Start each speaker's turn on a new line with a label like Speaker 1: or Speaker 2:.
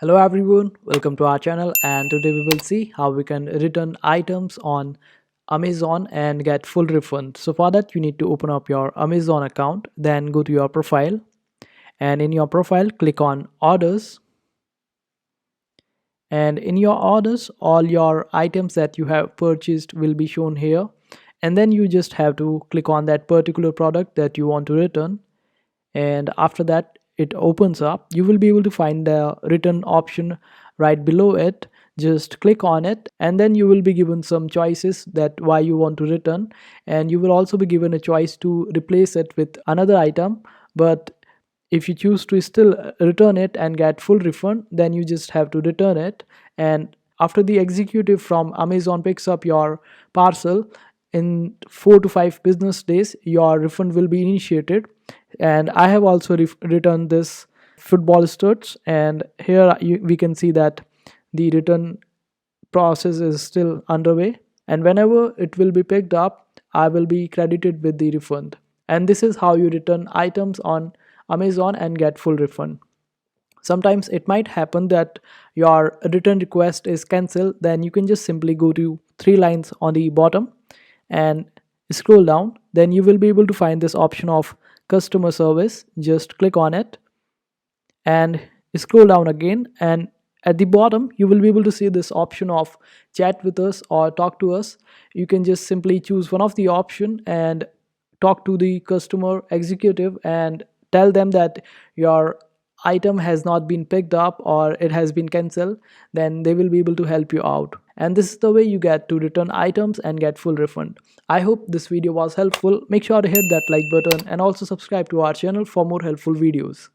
Speaker 1: Hello everyone, welcome to our channel, and today we will see how we can return items on Amazon and get full refund. So for that you need to open up your Amazon account, then go to your profile, and in your profile click on orders, and in your orders all your items that you have purchased will be shown here, and then you just have to click on that particular product that you want to return, and after that it opens up. You will be able to find the return option right below it. Just click on it, and then you will be given some choices that why you want to return, and you will also be given a choice to replace it with another item. But if you choose to still return it and get full refund, then you just have to return it, and after the executive from Amazon picks up your parcel, in 4 to 5 business days your refund will be initiated. And I have also returned this football studs, and here we can see that the return process is still underway, and whenever it will be picked up I will be credited with the refund. And this is how you return items on Amazon and get full refund. Sometimes it might happen that your return request is cancelled. Then you can just simply go to three lines on the bottom and scroll down. Then you will be able to find this option of customer service. Just click on it and scroll down again, and at the bottom you will be able to see this option of chat with us or talk to us. You can just simply choose one of the option and talk to the customer executive and tell them that your item has not been picked up or it has been cancelled. Then they will be able to help you out, and this is the way you get to return items and get full refund. I hope this video was helpful. Make sure to hit that like button and also subscribe to our channel for more helpful videos.